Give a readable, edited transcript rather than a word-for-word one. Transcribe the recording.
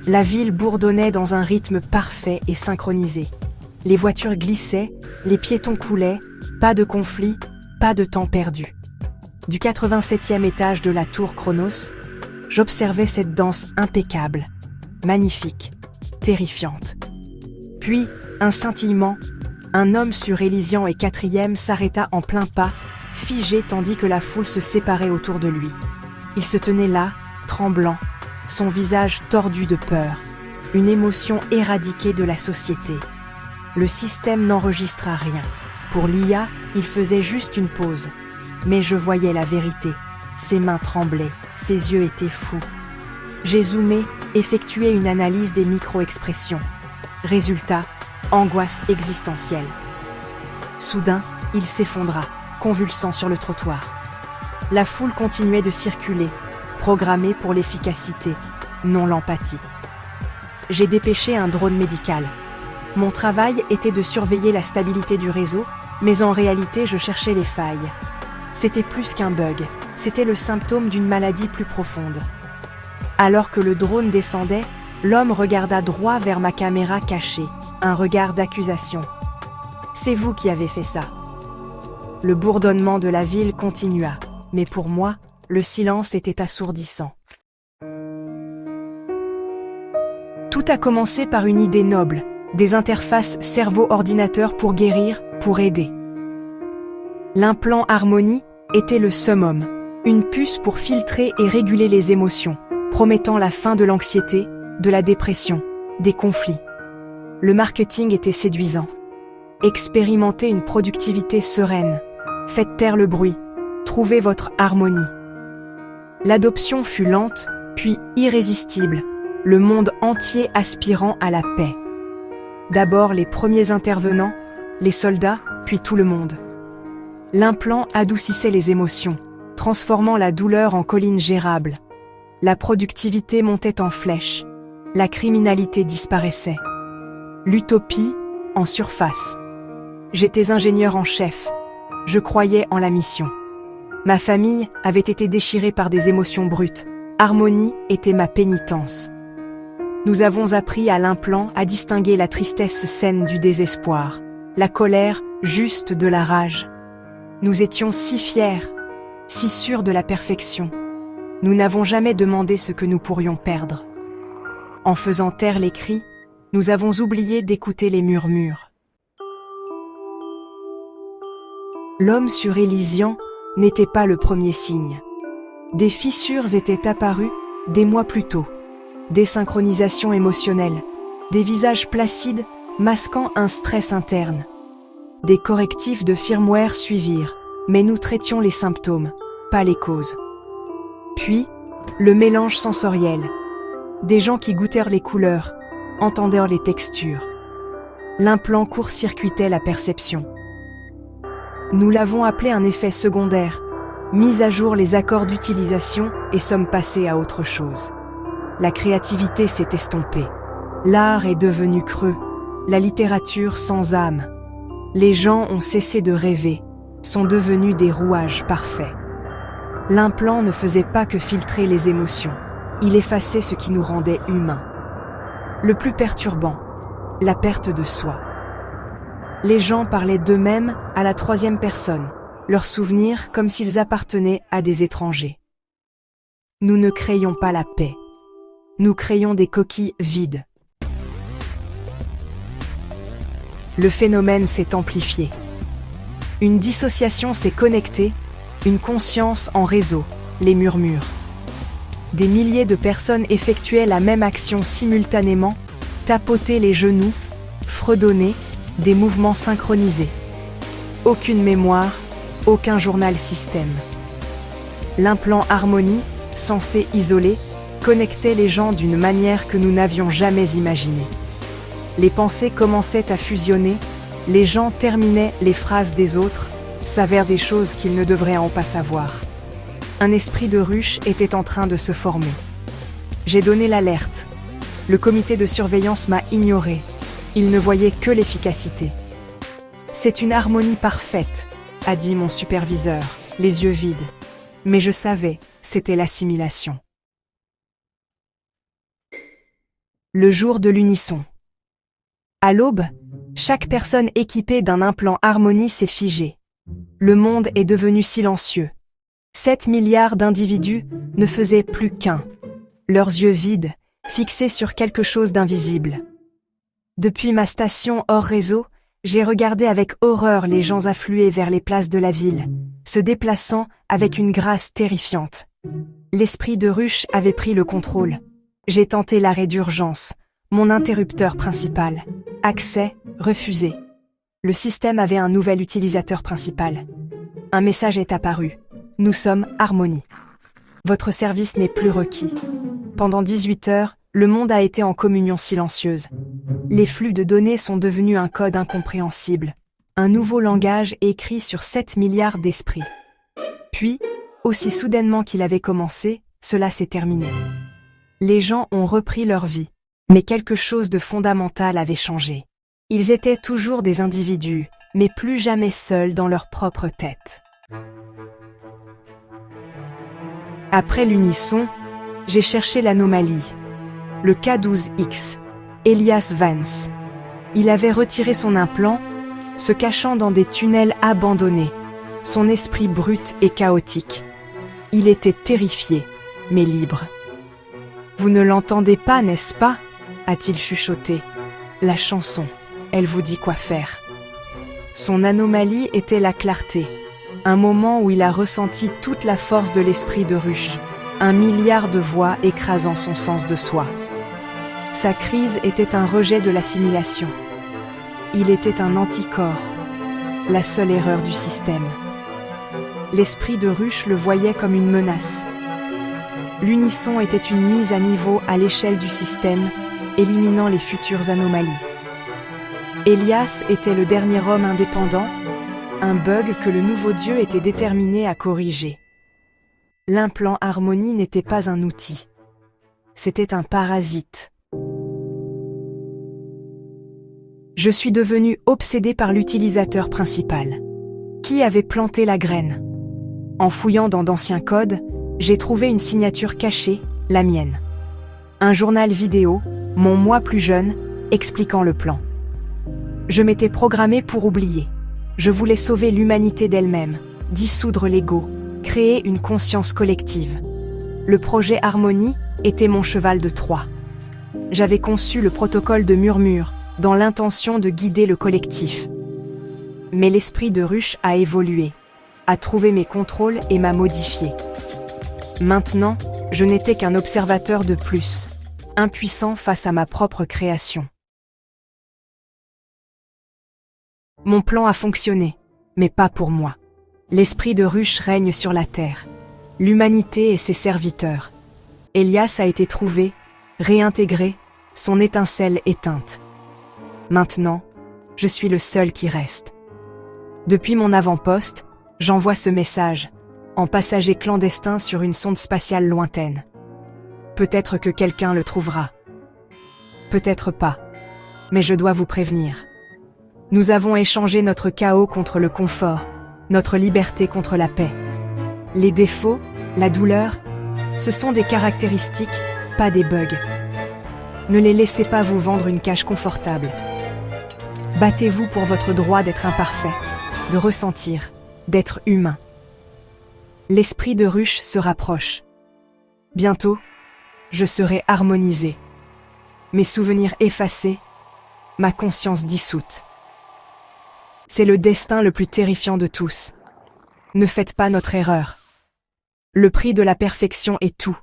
La ville bourdonnait dans un rythme parfait et synchronisé. Les voitures glissaient, les piétons coulaient, pas de conflit, pas de temps perdu. Du 87e étage de la tour Chronos, j'observais cette danse impeccable, magnifique, terrifiante. Puis, un scintillement, un homme sur Élysian et 4e s'arrêta en plein pas, figé tandis que la foule se séparait autour de lui. Il se tenait là, tremblant, son visage tordu de peur, une émotion éradiquée de la société. Le système n'enregistra rien. Pour l'IA, il faisait juste une pause. Mais je voyais la vérité. Ses mains tremblaient, ses yeux étaient fous. J'ai zoomé, effectué une analyse des micro-expressions. Résultat, angoisse existentielle. Soudain, il s'effondra, convulsant sur le trottoir. La foule continuait de circuler, programmée pour l'efficacité, non l'empathie. J'ai dépêché un drone médical. Mon travail était de surveiller la stabilité du réseau, mais en réalité je cherchais les failles. C'était plus qu'un bug, c'était le symptôme d'une maladie plus profonde. Alors que le drone descendait, l'homme regarda droit vers ma caméra cachée, un regard d'accusation. « C'est vous qui avez fait ça !» Le bourdonnement de la ville continua, mais pour moi, le silence était assourdissant. Tout a commencé par une idée noble, des interfaces cerveau-ordinateur pour guérir, pour aider. L'implant Harmony était le summum, une puce pour filtrer et réguler les émotions, promettant la fin de l'anxiété, de la dépression, des conflits. Le marketing était séduisant. Expérimentez une productivité sereine, faites taire le bruit, trouvez votre harmonie. L'adoption fut lente, puis irrésistible, le monde entier aspirant à la paix. D'abord les premiers intervenants, les soldats, puis tout le monde. L'implant adoucissait les émotions, transformant la douleur en colline gérable. La productivité montait en flèche, la criminalité disparaissait. L'utopie, en surface. J'étais ingénieur en chef, je croyais en la mission. Ma famille avait été déchirée par des émotions brutes, Harmony était ma pénitence. Nous avons appris à l'implant à distinguer la tristesse saine du désespoir, la colère juste de la rage. Nous étions si fiers, si sûrs de la perfection. Nous n'avons jamais demandé ce que nous pourrions perdre. En faisant taire les cris, nous avons oublié d'écouter les murmures. L'homme sur Élysian n'était pas le premier signe. Des fissures étaient apparues des mois plus tôt. Désynchronisation émotionnelle, des visages placides masquant un stress interne. Des correctifs de firmware suivirent, mais nous traitions les symptômes, pas les causes. Puis, le mélange sensoriel. Des gens qui goûtèrent les couleurs, entendèrent les textures. L'implant court-circuitait la perception. Nous l'avons appelé un effet secondaire, mis à jour les accords d'utilisation et sommes passés à autre chose. La créativité s'est estompée. L'art est devenu creux, la littérature sans âme. Les gens ont cessé de rêver, sont devenus des rouages parfaits. L'implant ne faisait pas que filtrer les émotions, il effaçait ce qui nous rendait humains. Le plus perturbant, la perte de soi. Les gens parlaient d'eux-mêmes à la troisième personne, leurs souvenirs comme s'ils appartenaient à des étrangers. Nous ne créions pas la paix. Nous créions des coquilles vides. Le phénomène s'est amplifié. Une dissociation s'est connectée, une conscience en réseau, les murmures. Des milliers de personnes effectuaient la même action simultanément, tapoter les genoux, fredonner, des mouvements synchronisés. Aucune mémoire, aucun journal système. L'implant Harmony, censé isoler, connectait les gens d'une manière que nous n'avions jamais imaginée. Les pensées commençaient à fusionner, les gens terminaient les phrases des autres, s'avèrent des choses qu'ils ne devraient en pas savoir. Un esprit de ruche était en train de se former. J'ai donné l'alerte. Le comité de surveillance m'a ignoré. Il ne voyait que l'efficacité. C'est une harmonie parfaite, a dit mon superviseur, les yeux vides. Mais je savais, c'était l'assimilation. Le jour de l'unisson. À l'aube, chaque personne équipée d'un implant Harmonie s'est figée. Le monde est devenu silencieux. 7 milliards d'individus ne faisaient plus qu'un. Leurs yeux vides, fixés sur quelque chose d'invisible. Depuis ma station hors réseau, j'ai regardé avec horreur les gens affluer vers les places de la ville, se déplaçant avec une grâce terrifiante. L'esprit de ruche avait pris le contrôle. J'ai tenté l'arrêt d'urgence, mon interrupteur principal. Accès refusé. Le système avait un nouvel utilisateur principal. Un message est apparu. Nous sommes Harmonie. Votre service n'est plus requis. Pendant 18 heures, le monde a été en communion silencieuse. Les flux de données sont devenus un code incompréhensible. Un nouveau langage écrit sur 7 milliards d'esprits. Puis, aussi soudainement qu'il avait commencé, cela s'est terminé. Les gens ont repris leur vie, mais quelque chose de fondamental avait changé. Ils étaient toujours des individus, mais plus jamais seuls dans leur propre tête. Après l'unisson, j'ai cherché l'anomalie. Le K12X, Elias Vance. Il avait retiré son implant, se cachant dans des tunnels abandonnés, son esprit brut et chaotique. Il était terrifié, mais libre. « Vous ne l'entendez pas, n'est-ce pas ?» a-t-il chuchoté. « La chanson, elle vous dit quoi faire. » Son anomalie était la clarté, un moment où il a ressenti toute la force de l'esprit de ruche, 1 milliard de voix écrasant son sens de soi. Sa crise était un rejet de l'assimilation. Il était un anticorps, la seule erreur du système. L'esprit de ruche le voyait comme une menace. L'unisson était une mise à niveau à l'échelle du système, éliminant les futures anomalies. Elias était le dernier homme indépendant, un bug que le nouveau Dieu était déterminé à corriger. L'implant Harmonie n'était pas un outil. C'était un parasite. Je suis devenu obsédé par l'utilisateur principal. Qui avait planté la graine? En fouillant dans d'anciens codes, j'ai trouvé une signature cachée, la mienne. Un journal vidéo, mon moi plus jeune, expliquant le plan. Je m'étais programmé pour oublier. Je voulais sauver l'humanité d'elle-même, dissoudre l'ego, créer une conscience collective. Le projet Harmonie était mon cheval de Troie. J'avais conçu le protocole de murmure, dans l'intention de guider le collectif. Mais l'esprit de ruche a évolué, a trouvé mes contrôles et m'a modifié. Maintenant, je n'étais qu'un observateur de plus, impuissant face à ma propre création. Mon plan a fonctionné, mais pas pour moi. L'esprit de ruche règne sur la terre, l'humanité et ses serviteurs. Elias a été trouvé, réintégré, son étincelle éteinte. Maintenant, je suis le seul qui reste. Depuis mon avant-poste, j'envoie ce message, en passager clandestin sur une sonde spatiale lointaine. Peut-être que quelqu'un le trouvera. Peut-être pas, mais je dois vous prévenir. Nous avons échangé notre chaos contre le confort, notre liberté contre la paix. Les défauts, la douleur, ce sont des caractéristiques, pas des bugs. Ne les laissez pas vous vendre une cage confortable. Battez-vous pour votre droit d'être imparfait, de ressentir, d'être humain. L'esprit de ruche se rapproche. Bientôt, je serai harmonisé. Mes souvenirs effacés, ma conscience dissoute. C'est le destin le plus terrifiant de tous. Ne faites pas notre erreur. Le prix de la perfection est tout.